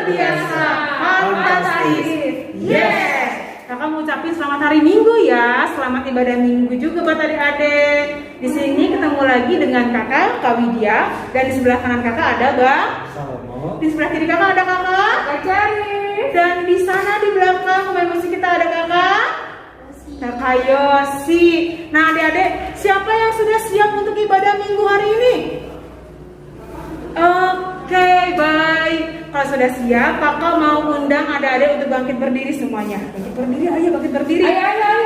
biasa, fantastis. Yes. Kakak mau ucapin selamat hari Minggu ya, selamat ibadah Minggu juga buat adik-adik. Di sini ketemu lagi dengan kakak, Kak Widya, dan di sebelah kanan kakak ada Bang Salomo. Di sebelah kiri kakak ada kakak Cari. dan di sana di belakang pemain musik kita ada kakak Yosi. Nah adik-adik, siapa yang sudah siap untuk ibadah Minggu hari ini? Oke, baik. Kalau sudah siap, kakak mau undang adik-adik untuk bangkit berdiri semuanya. Bangkit berdiri, ayo bangkit berdiri.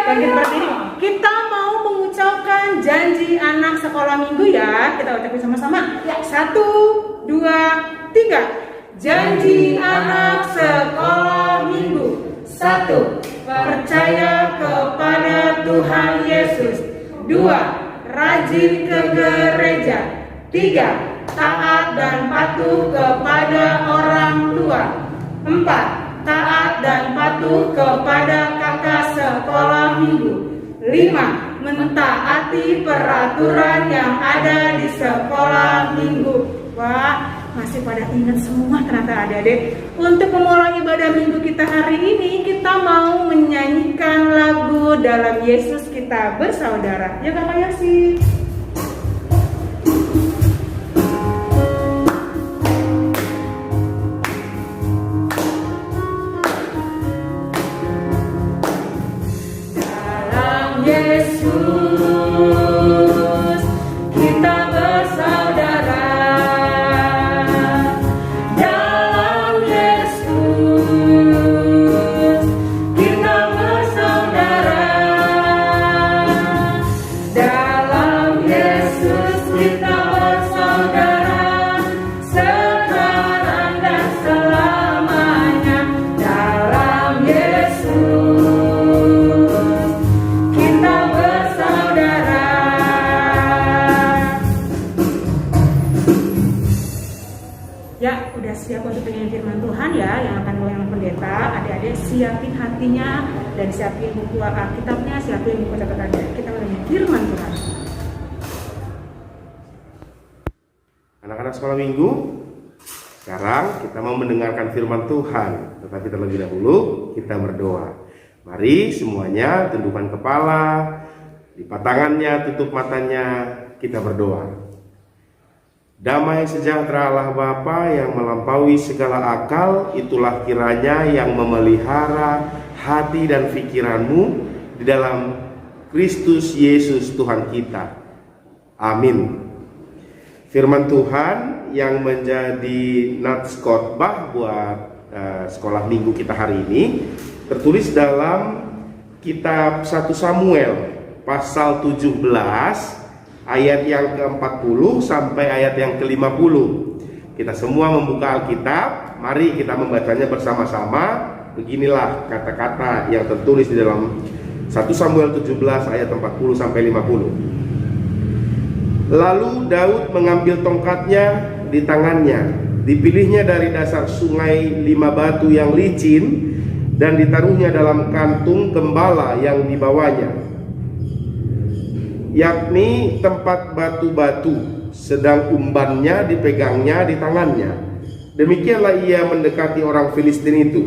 Bangkit berdiri. Kita mau mengucapkan janji anak sekolah minggu ya. Kita ucapin sama-sama. 1, 2, 3. Janji anak sekolah minggu. 1. Percaya kepada Tuhan Yesus. 2. Rajin ke gereja. 3. Taat dan patuh kepada orang tua. 4. Taat dan patuh kepada kakak sekolah minggu. 5. Mentaati peraturan yang ada di sekolah minggu. Wah, masih pada ingat semua ternyata adik-adik. Untuk memulai ibadah minggu kita hari ini, kita mau menyanyikan lagu Dalam Yesus Kita Bersaudara. Ya Kakak Yosi. Yesus, kita bersaudara. Dalam Yesus, kita bersaudara. Dalam Yesus, kita bersaudara. Sekarang dan selamanya. Dalam Yesus. Ya, udah siap untuk penyanyi firman Tuhan ya, yang akan goyang pendeta. Adik-adik siapin hatinya dan siapin buku Alkitabnya, siapin buku catatannya. Kita menyanyi firman Tuhan. Anak-anak sekolah minggu, sekarang kita mau mendengarkan firman Tuhan. Tetapi terlebih dahulu kita berdoa. Mari semuanya tundukkan kepala, lipat tangannya, tutup matanya, kita berdoa. Damai sejahtera Allah Bapa yang melampaui segala akal, itulah kiranya yang memelihara hati dan pikiranmu di dalam Kristus Yesus Tuhan kita. Amin. Firman Tuhan yang menjadi nats khotbah buat sekolah minggu kita hari ini tertulis dalam kitab 1 Samuel pasal 17 ayat yang ke-40 sampai ayat yang ke-50. Kita semua membuka Alkitab, mari kita membacanya bersama-sama. Beginilah kata-kata yang tertulis di dalam 1 Samuel 17 ayat 40 sampai 50. Lalu Daud mengambil tongkatnya di tangannya, dipilihnya dari dasar sungai 5 batu yang licin dan ditaruhnya dalam kantung gembala yang dibawanya, yakni tempat batu-batu, sedang umbannya dipegangnya di tangannya. Demikianlah ia mendekati orang Filistin itu.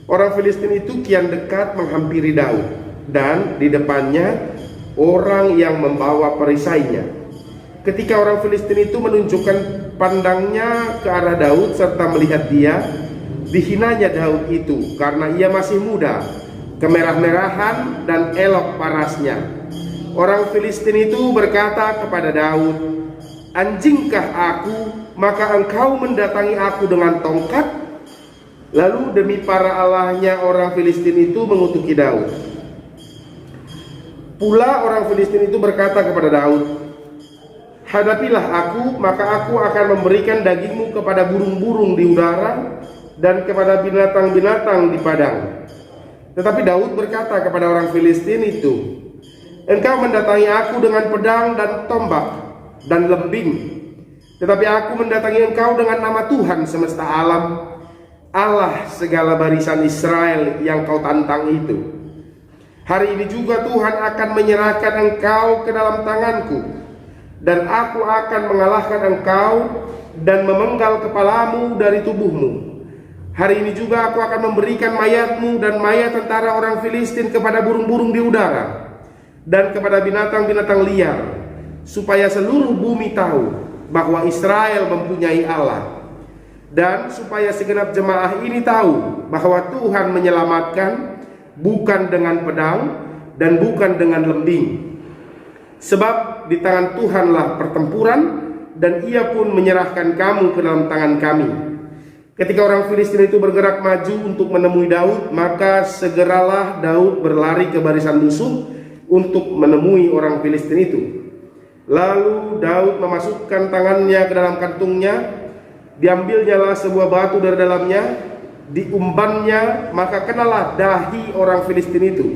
Orang Filistin itu kian dekat menghampiri Daud, dan di depannya orang yang membawa perisainya. Ketika orang Filistin itu menunjukkan pandangnya ke arah Daud serta melihat dia, dihinanya Daud itu karena ia masih muda, kemerah-merahan dan elok parasnya. Orang Filistin itu berkata kepada Daud, "Anjingkah aku, maka engkau mendatangi aku dengan tongkat?" Lalu demi para allahnya orang Filistin itu mengutuki Daud. Pula orang Filistin itu berkata kepada Daud, "Hadapilah aku, maka aku akan memberikan dagingmu kepada burung-burung di udara dan kepada binatang-binatang di padang." Tetapi Daud berkata kepada orang Filistin itu, "Engkau mendatangi aku dengan pedang dan tombak dan lembing, tetapi aku mendatangi engkau dengan nama Tuhan semesta alam, Allah segala barisan Israel yang kau tantang itu. Hari ini juga Tuhan akan menyerahkan engkau ke dalam tanganku, dan aku akan mengalahkan engkau dan memenggal kepalamu dari tubuhmu. Hari ini juga aku akan memberikan mayatmu dan mayat tentara orang Filistin kepada burung-burung di udara dan kepada binatang-binatang liar, supaya seluruh bumi tahu bahwa Israel mempunyai Allah, dan supaya segenap jemaah ini tahu bahwa Tuhan menyelamatkan bukan dengan pedang dan bukan dengan lembing. Sebab di tangan Tuhanlah pertempuran, dan Ia pun menyerahkan kamu ke dalam tangan kami. Ketika orang Filistin itu bergerak maju untuk menemui Daud, maka segeralah Daud berlari ke barisan musuh untuk menemui orang Filistin itu. Lalu Daud memasukkan tangannya ke dalam kantungnya, diambilnyalah sebuah batu dari dalamnya, diumbannya, maka kenalah dahi orang Filistin itu,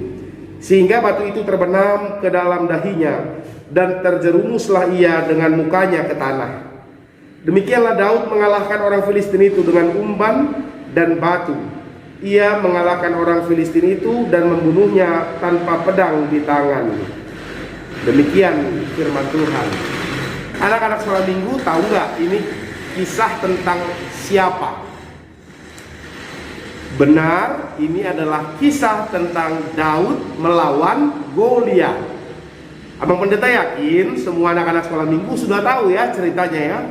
sehingga batu itu terbenam ke dalam dahinya, dan terjerumuslah ia dengan mukanya ke tanah. Demikianlah Daud mengalahkan orang Filistin itu dengan umban dan batu. Ia mengalahkan orang Filistin itu dan membunuhnya tanpa pedang di tangan. Demikian firman Tuhan. Anak-anak sekolah minggu, tahu nggak ini kisah tentang siapa? Benar, ini adalah kisah tentang Daud melawan Goliat. Abang Pendeta yakin semua anak-anak sekolah minggu sudah tahu ya ceritanya ya.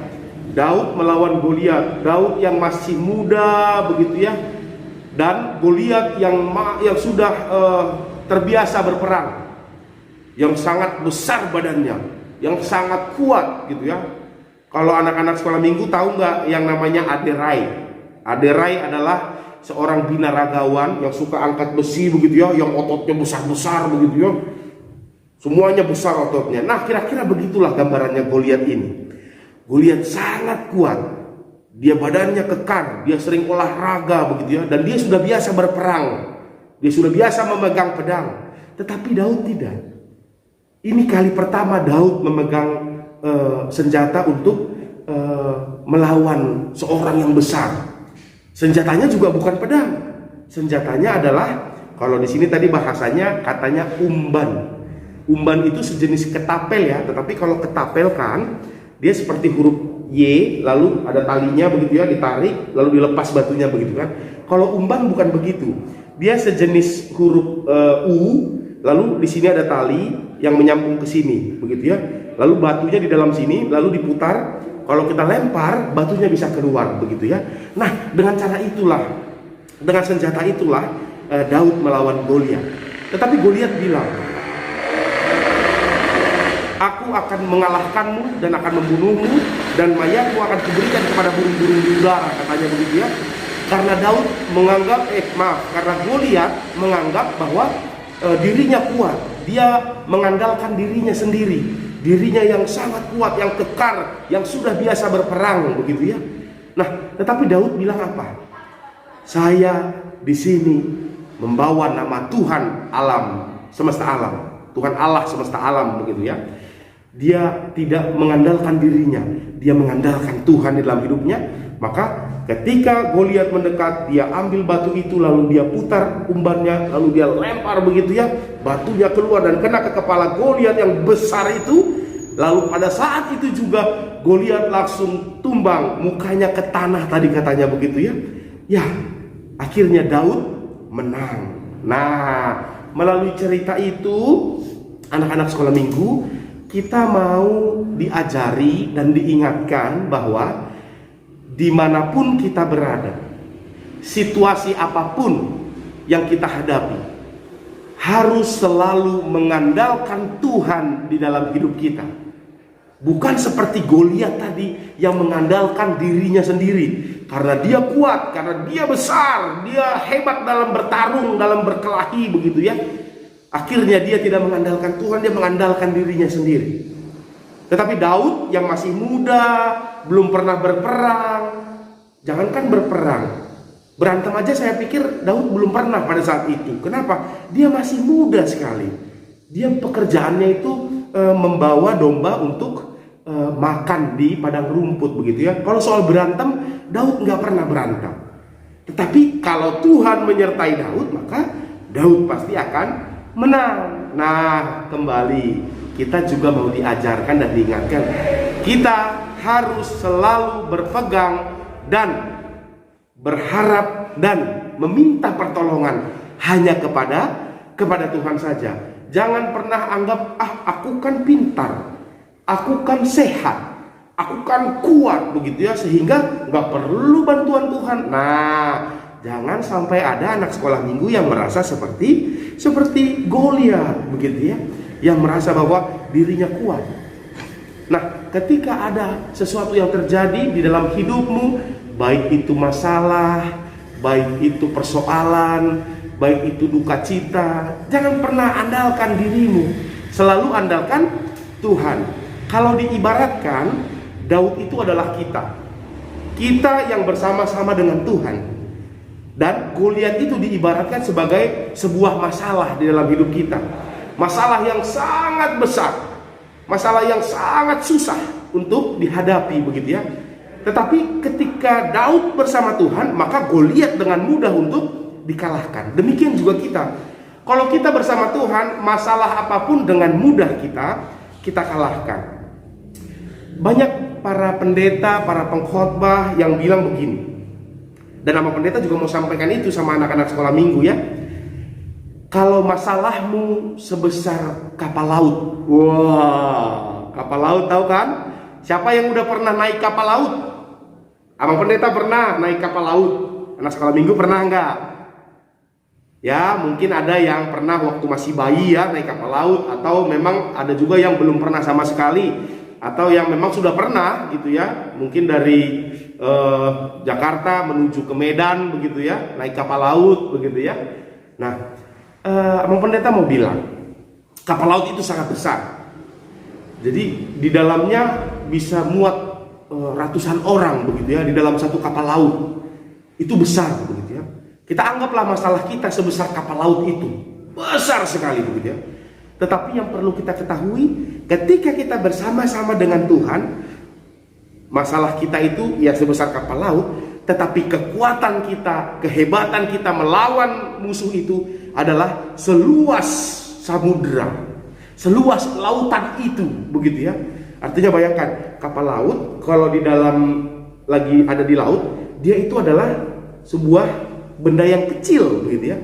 Daud melawan Goliat, Daud yang masih muda begitu ya, dan Goliat yang sudah terbiasa berperang, yang sangat besar badannya, yang sangat kuat gitu ya. Kalau anak-anak sekolah minggu tahu nggak yang namanya Aderai? Aderai adalah seorang binaragawan yang suka angkat besi begitu ya, yang ototnya besar-besar begitu ya, semuanya besar ototnya. Nah, kira-kira begitulah gambarannya Goliat ini. Goliat sangat kuat, dia badannya kekar, dia sering olahraga begitu ya, dan dia sudah biasa berperang, dia sudah biasa memegang pedang. Tetapi Daud tidak. Ini kali pertama Daud memegang senjata untuk melawan seorang yang besar. Senjatanya juga bukan pedang. Senjatanya adalah, kalau di sini tadi bahasanya katanya umban. Umban itu sejenis ketapel ya, tetapi kalau ketapel kan dia seperti huruf Y, lalu ada talinya begitu ya, ditarik lalu dilepas batunya begitu kan. Kalau umban bukan begitu. Dia sejenis huruf U, lalu di sini ada tali yang menyambung ke sini begitu ya. Lalu batunya di dalam sini, lalu diputar. Kalau kita lempar, batunya bisa keluar begitu ya. Nah, dengan cara itulah, dengan senjata itulah Daud melawan Goliat. Tetapi Goliat bilang, aku akan mengalahkanmu dan akan membunuhmu, dan mayatmu akan kuberikan kepada burung-burung di udara, katanya begitu ya. Karena Daud menganggap, karena Goliat menganggap bahwa dirinya kuat, dia mengandalkan dirinya sendiri, dirinya yang sangat kuat, yang kekar, yang sudah biasa berperang begitu ya. Nah, tetapi Daud bilang apa? Saya di sini membawa nama Tuhan alam, semesta alam, Tuhan Allah semesta alam begitu ya. Dia tidak mengandalkan dirinya, dia mengandalkan Tuhan di dalam hidupnya. Maka ketika Goliat mendekat, dia ambil batu itu, lalu dia putar umbannya, lalu dia lempar begitu ya, batunya keluar dan kena ke kepala Goliat yang besar itu. Lalu pada saat itu juga Goliat langsung tumbang, mukanya ke tanah tadi katanya begitu ya. Ya, akhirnya Daud menang. Nah, melalui cerita itu anak-anak sekolah minggu, kita mau diajari dan diingatkan bahwa dimanapun kita berada, situasi apapun yang kita hadapi, harus selalu mengandalkan Tuhan di dalam hidup kita. Bukan seperti Goliat tadi yang mengandalkan dirinya sendiri, karena dia kuat, karena dia besar, dia hebat dalam bertarung, dalam berkelahi begitu ya. Akhirnya dia tidak mengandalkan Tuhan, dia mengandalkan dirinya sendiri. Tetapi Daud yang masih muda, belum pernah berperang, jangankan berperang, berantem aja saya pikir Daud belum pernah pada saat itu. Kenapa? Dia masih muda sekali. Dia pekerjaannya itu membawa domba untuk makan di padang rumput begitu ya. Kalau soal berantem, Daud nggak pernah berantem. Tetapi kalau Tuhan menyertai Daud, maka Daud pasti akan menang. Nah, kembali kita juga mau diajarkan dan diingatkan, kita harus selalu berpegang dan berharap dan meminta pertolongan hanya kepada Tuhan saja. Jangan pernah anggap, aku kan pintar, aku kan sehat, aku kan kuat begitu ya, sehingga nggak perlu bantuan Tuhan. Nah, jangan sampai ada anak sekolah minggu yang merasa seperti Goliat begitu ya, yang merasa bahwa dirinya kuat. Nah, ketika ada sesuatu yang terjadi di dalam hidupmu, baik itu masalah, baik itu persoalan, baik itu duka cita, jangan pernah andalkan dirimu, selalu andalkan Tuhan. Kalau diibaratkan, Daud itu adalah kita yang bersama-sama dengan Tuhan. Dan Goliat itu diibaratkan sebagai sebuah masalah di dalam hidup kita, masalah yang sangat besar, masalah yang sangat susah untuk dihadapi begitu ya. Tetapi ketika Daud bersama Tuhan, maka Goliat dengan mudah untuk dikalahkan. Demikian juga kita. Kalau kita bersama Tuhan, masalah apapun dengan mudah kita kalahkan. Banyak para pendeta, para pengkhotbah yang bilang begini. Dan nama pendeta juga mau sampaikan itu sama anak-anak sekolah minggu ya. Kalau masalahmu sebesar kapal laut. Wah, kapal laut tahu kan? Siapa yang udah pernah naik kapal laut? Abang pendeta pernah naik kapal laut. Anak sekolah minggu pernah enggak? Ya, mungkin ada yang pernah waktu masih bayi ya naik kapal laut, atau memang ada juga yang belum pernah sama sekali, atau yang memang sudah pernah gitu ya. Mungkin dari Jakarta menuju ke Medan begitu ya, naik kapal laut begitu ya. Nah, Abang pendeta mau bilang, kapal laut itu sangat besar. Jadi di dalamnya bisa muat ratusan orang begitu ya, di dalam satu kapal laut. Itu besar begitu ya. Kita anggaplah masalah kita sebesar kapal laut itu, besar sekali begitu ya. Tetapi yang perlu kita ketahui, ketika kita bersama-sama dengan Tuhan, masalah kita itu ya sebesar kapal laut, tetapi kekuatan kita, kehebatan kita melawan musuh itu adalah seluas samudera, seluas lautan itu begitu ya. Artinya bayangkan, kapal laut kalau di dalam lagi ada di laut, dia itu adalah sebuah benda yang kecil begitu ya.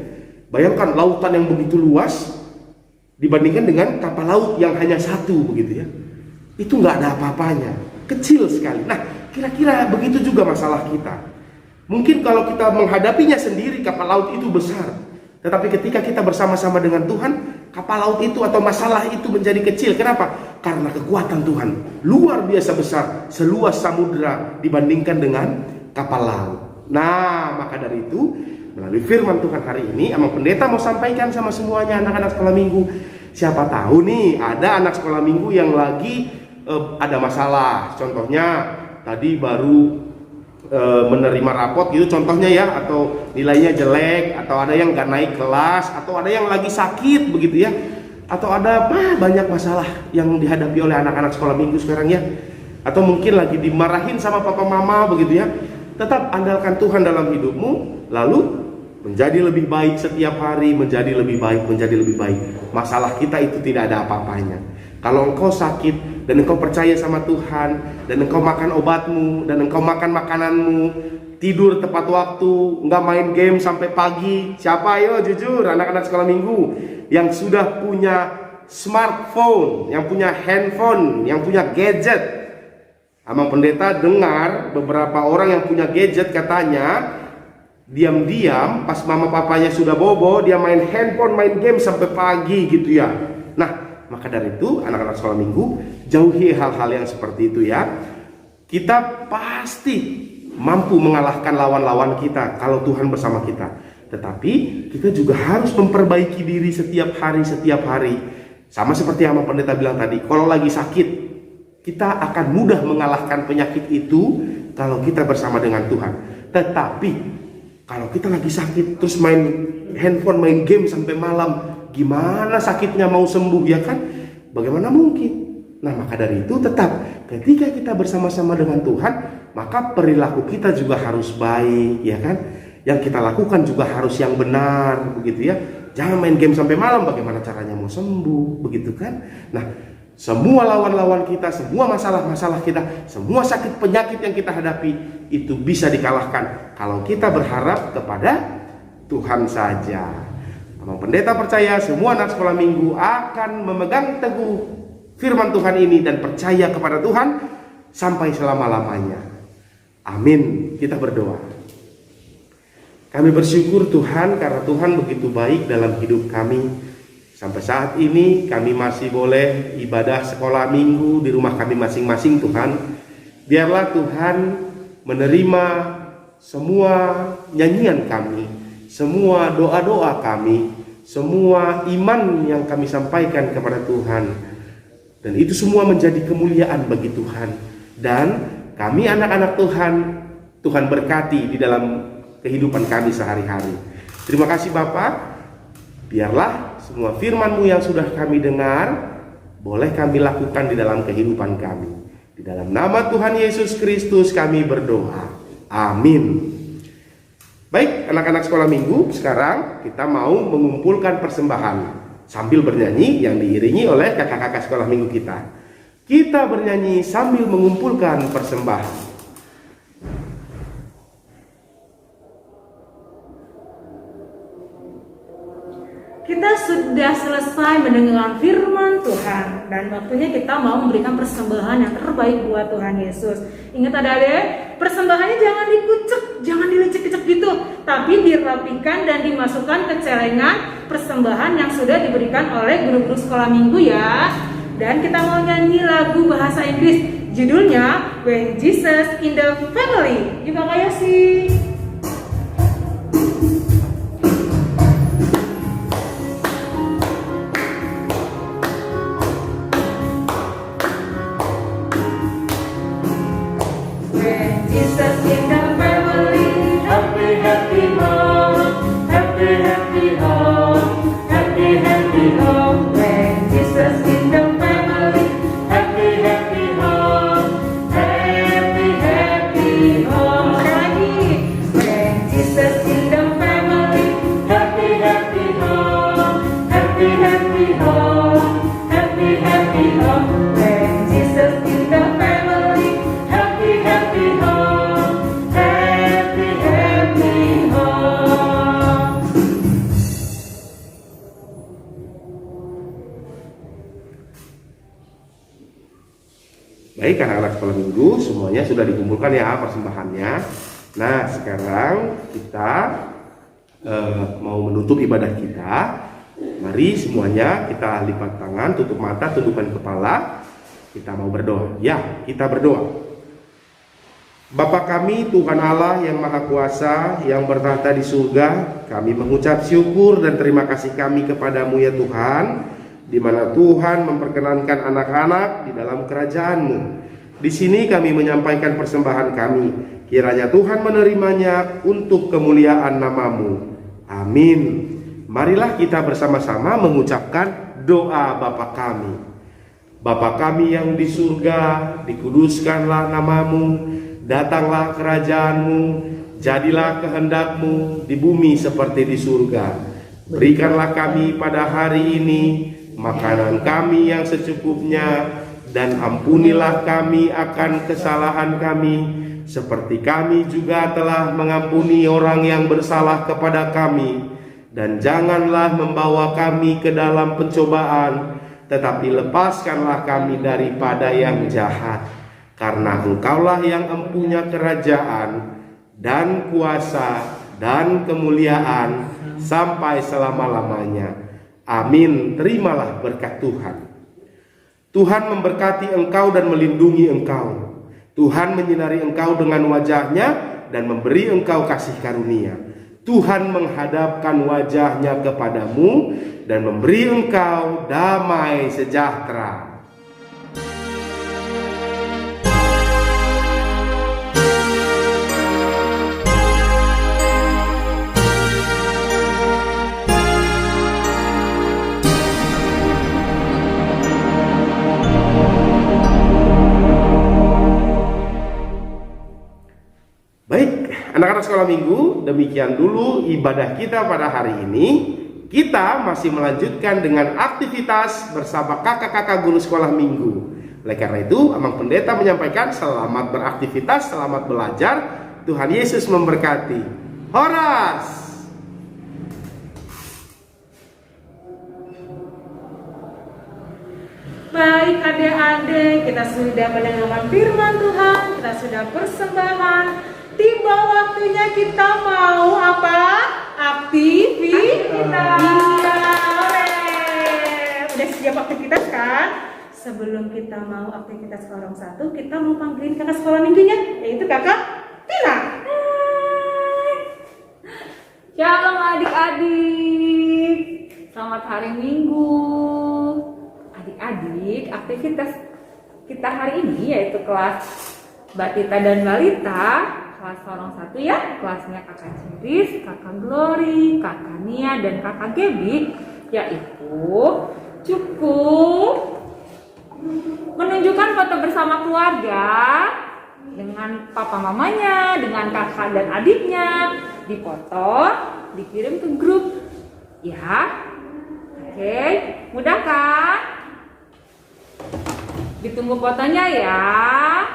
Bayangkan lautan yang begitu luas dibandingkan dengan kapal laut yang hanya satu begitu ya. Itu nggak ada apa-apanya, kecil sekali. Nah, kira-kira begitu juga masalah kita. Mungkin kalau kita menghadapinya sendiri, kapal laut itu besar. Tetapi ketika kita bersama-sama dengan Tuhan, kapal laut itu atau masalah itu menjadi kecil. Kenapa? Karena kekuatan Tuhan luar biasa besar, seluas samudera dibandingkan dengan kapal laut. Nah, maka dari itu, melalui firman Tuhan hari ini, Abang Pendeta mau sampaikan sama semuanya anak-anak sekolah minggu. Siapa tahu nih, ada anak sekolah minggu yang lagi ada masalah. Contohnya, tadi baru menerima rapot gitu contohnya ya, atau nilainya jelek, atau ada yang gak naik kelas, atau ada yang lagi sakit begitu ya, atau ada banyak masalah yang dihadapi oleh anak-anak sekolah minggu sekarang ya, atau mungkin lagi dimarahin sama papa mama begitu ya. Tetap andalkan Tuhan dalam hidupmu, lalu menjadi lebih baik setiap hari, menjadi lebih baik, menjadi lebih baik. Masalah kita itu tidak ada apa-apanya. Kalau engkau sakit dan engkau percaya sama Tuhan, dan engkau makan obatmu, dan engkau makan makananmu, tidur tepat waktu, nggak main game sampai pagi. Siapa ayo jujur anak-anak sekolah minggu yang sudah punya smartphone, yang punya handphone, yang punya gadget? Abang Pendeta dengar beberapa orang yang punya gadget katanya diam-diam pas mama papanya sudah bobo, dia main handphone, main game sampai pagi gitu ya. Nah, maka dari itu anak-anak sekolah minggu, jauhi hal-hal yang seperti itu ya. Kita pasti mampu mengalahkan lawan-lawan kita kalau Tuhan bersama kita. Tetapi kita juga harus memperbaiki diri setiap hari. Sama seperti yang Abang Pendeta bilang tadi, kalau lagi sakit, kita akan mudah mengalahkan penyakit itu kalau kita bersama dengan Tuhan. Tetapi kalau kita lagi sakit terus main handphone, main game sampai malam, gimana sakitnya mau sembuh ya kan? Bagaimana mungkin? Nah, maka dari itu tetap ketika kita bersama-sama dengan Tuhan, maka perilaku kita juga harus baik ya kan? Yang kita lakukan juga harus yang benar begitu ya. Jangan main game sampai malam, bagaimana caranya mau sembuh begitu kan? Nah, Semua lawan-lawan kita, semua masalah-masalah kita, semua sakit penyakit yang kita hadapi itu bisa dikalahkan kalau kita berharap kepada Tuhan saja. Abang Pendeta percaya semua anak sekolah minggu akan memegang teguh firman Tuhan ini dan percaya kepada Tuhan sampai selama-lamanya. Amin. Kita berdoa. Kami bersyukur Tuhan karena Tuhan begitu baik dalam hidup kami. Sampai saat ini kami masih boleh ibadah sekolah minggu di rumah kami masing-masing Tuhan. Biarlah Tuhan menerima semua nyanyian kami, semua doa-doa kami, semua iman yang kami sampaikan kepada Tuhan. Dan itu semua menjadi kemuliaan bagi Tuhan. Dan kami anak-anak Tuhan, Tuhan berkati di dalam kehidupan kami sehari-hari. Terima kasih Bapak. Biarlah semua firman-Mu yang sudah kami dengar boleh kami lakukan di dalam kehidupan kami. Di dalam nama Tuhan Yesus Kristus kami berdoa. Amin. Baik, anak-anak sekolah minggu, sekarang kita mau mengumpulkan persembahan sambil bernyanyi yang diiringi oleh kakak-kakak sekolah minggu kita. Kita bernyanyi sambil mengumpulkan persembahan. Kita sudah selesai mendengar firman Tuhan dan waktunya kita mau memberikan persembahan yang terbaik buat Tuhan Yesus. Ingat adik-adik, persembahannya jangan dikucek, jangan dilecek-lecek gitu, tapi dirapikan dan dimasukkan ke celengan persembahan yang sudah diberikan oleh guru-guru sekolah minggu ya. Dan kita mau nyanyi lagu bahasa Inggris, judulnya When Jesus in the Family. Gimana kayak sih? Jesus in the family, happy, happy home, happy, happy home, happy, happy home. When Jesus in the family, happy, happy home, happy, happy home. When Jesus in the family, happy, happy home, happy, happy home, happy, happy home. When Jesus in the family, happy, happy home. Baik, anak-anak sekolah minggu, semuanya sudah dikumpulkan ya persembahannya. Nah, sekarang kita mau menutup ibadah kita. Mari semuanya kita lipat tangan, tutup mata, tundukkan kepala. Kita mau berdoa. Ya, kita berdoa. Bapa kami, Tuhan Allah yang Maha Kuasa, yang bertahta di surga, kami mengucap syukur dan terima kasih kami kepadamu ya Tuhan, di mana Tuhan memperkenankan anak-anak di dalam kerajaan-Mu. Di sini kami menyampaikan persembahan kami. Kiranya Tuhan menerimanya untuk kemuliaan nama-Mu. Amin. Marilah kita bersama-sama mengucapkan doa Bapa kami. Bapa kami yang di surga, dikuduskanlah nama-Mu, datanglah kerajaan-Mu, jadilah kehendak-Mu di bumi seperti di surga. Berikanlah kami pada hari ini makanan kami yang secukupnya, dan ampunilah kami akan kesalahan kami, seperti kami juga telah mengampuni orang yang bersalah kepada kami. Dan janganlah membawa kami ke dalam pencobaan, tetapi lepaskanlah kami daripada yang jahat. Karena Engkaulah yang empunya kerajaan, dan kuasa, dan kemuliaan, sampai selama-lamanya. Amin. Terimalah berkat Tuhan. Tuhan memberkati engkau dan melindungi engkau. Tuhan menyinari engkau dengan wajahnya dan memberi engkau kasih karunia. Tuhan menghadapkan wajahnya kepadamu dan memberi engkau damai sejahtera. Baik, anak-anak sekolah minggu, demikian dulu ibadah kita pada hari ini. Kita masih melanjutkan dengan aktivitas bersama kakak-kakak guru sekolah minggu. Oleh karena itu, Amang Pendeta menyampaikan selamat beraktivitas, selamat belajar. Tuhan Yesus memberkati. Horas! Baik adik-adik, kita sudah mendengarkan firman Tuhan, kita sudah persembahan. Tiba waktunya kita mau apa? Aktivitas. Udah siap aktivitas kan? Sebelum kita mau aktivitas kelompok 1, kita mau panggilin kakak sekolah minggunya, yaitu kakak Tina. Shalom adik-adik, selamat hari Minggu. Adik-adik, aktivitas kita hari ini yaitu kelas Batita dan Balita, kelas Sorong 1 ya, kelasnya kakak Ciris, kakak Glory, kakak Nia, dan kakak Gaby, yaitu cukup menunjukkan foto bersama keluarga dengan papa mamanya, dengan kakak dan adiknya, dipoto, dikirim ke grup ya. Oke, mudah kan? Ditunggu fotonya ya.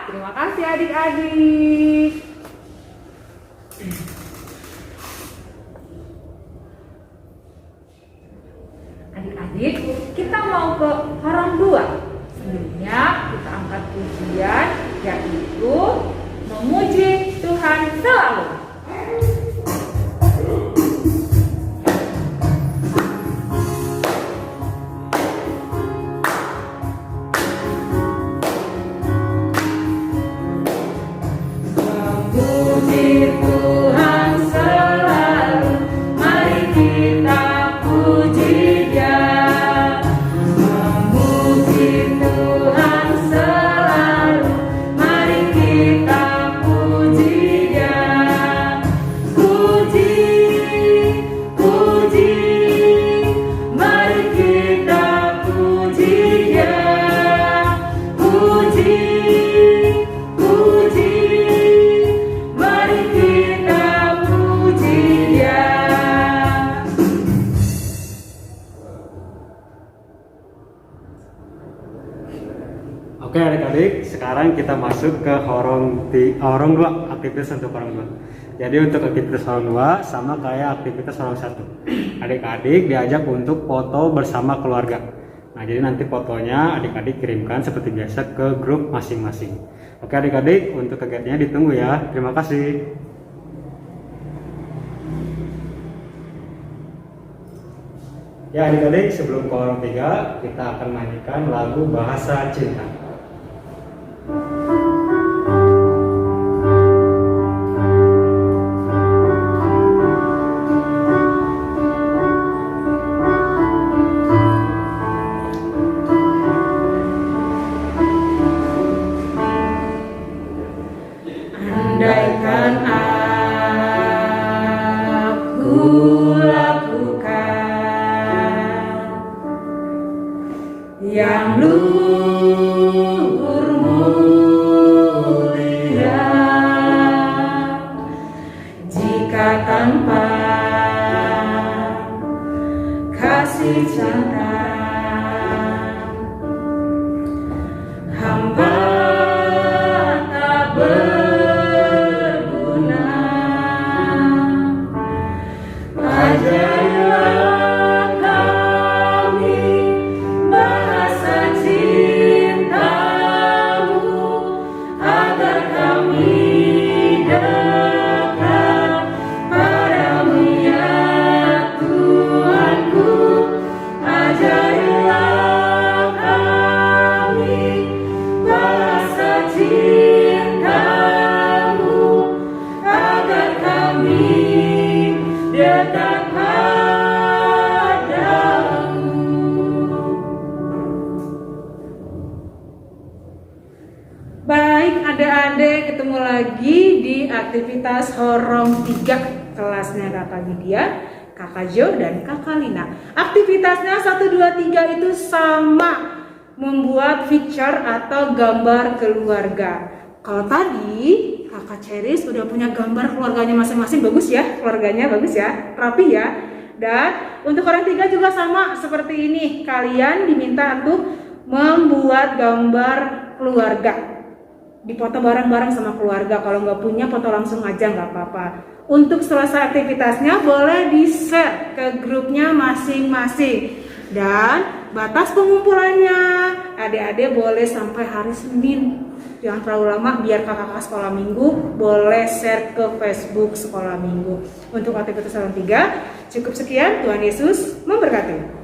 Terima kasih adik-adik. Adik-adik, kita mau ke halaman 2. Sebelumnya kita angkat pujian, yaitu memuji Tuhan selalu. Memuji Tuhan selalu, mari kita puji Dia. Memuji Tuhan selalu, mari kita puji Dia. Puji, puji, mari kita puji Dia. Puji, puji, mari kita puji Dia. Oke adik-adik, sekarang kita masuk ke horong 2, aktivitas untuk horong 2. Jadi untuk aktivitas horong 2 sama kayak aktivitas horong 1. Adik-adik diajak untuk foto bersama keluarga. Nah jadi nanti fotonya adik-adik kirimkan seperti biasa ke grup masing-masing. Oke adik-adik, untuk kegiatannya ditunggu ya. Terima kasih. Ya adik-adik, sebelum ke horong 3 kita akan mainkan lagu Bahasa Cinta. Andaikan aku lakukan yang luhur mulia, jika tanpa kasih cinta hamba tak berguna. Ajarilah kami bahasa cinta-Mu, agar kami dekat padamu ya Tuhanku. Ajarilah kami bahasa cinta-Mu, agar kami dekat padamu. Baik adik-adik, ketemu lagi di aktivitas horong 3 kelasnya kakak Widya, kakak Jo, dan kakak Lina. Aktivitasnya 1, 2, 3 itu sama, membuat picture atau gambar keluarga. Kalau tadi kakak Ceris udah punya gambar keluarganya masing-masing, bagus ya, keluarganya bagus ya, rapi ya. Dan untuk orang 3 juga sama seperti ini. Kalian diminta untuk membuat gambar keluarga. Dipoto bareng-bareng sama keluarga. Kalau nggak punya, foto langsung aja nggak apa-apa. Untuk selesai aktivitasnya boleh di-share ke grupnya masing-masing. Dan batas pengumpulannya, adik-adik boleh sampai hari Senin. Jangan terlalu lama biar kakak sekolah minggu boleh share ke Facebook sekolah minggu. Untuk aktivitas orang 3 cukup sekian. Tuhan Yesus memberkati.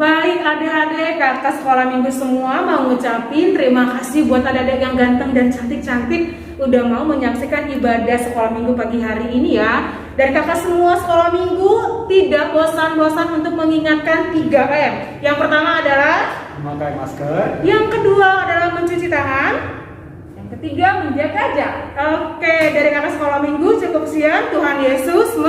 Baik adik-adik, kakak sekolah minggu semua mau ngucapin terima kasih buat adik-adik yang ganteng dan cantik-cantik udah mau menyaksikan ibadah sekolah minggu pagi hari ini ya. Dan kakak semua sekolah minggu tidak bosan-bosan untuk mengingatkan 3M. Yang pertama adalah memakai masker. Yang kedua adalah mencuci tangan. Yang ketiga menjaga jarak. Oke, dari kakak sekolah minggu cukup sekian. Tuhan Yesus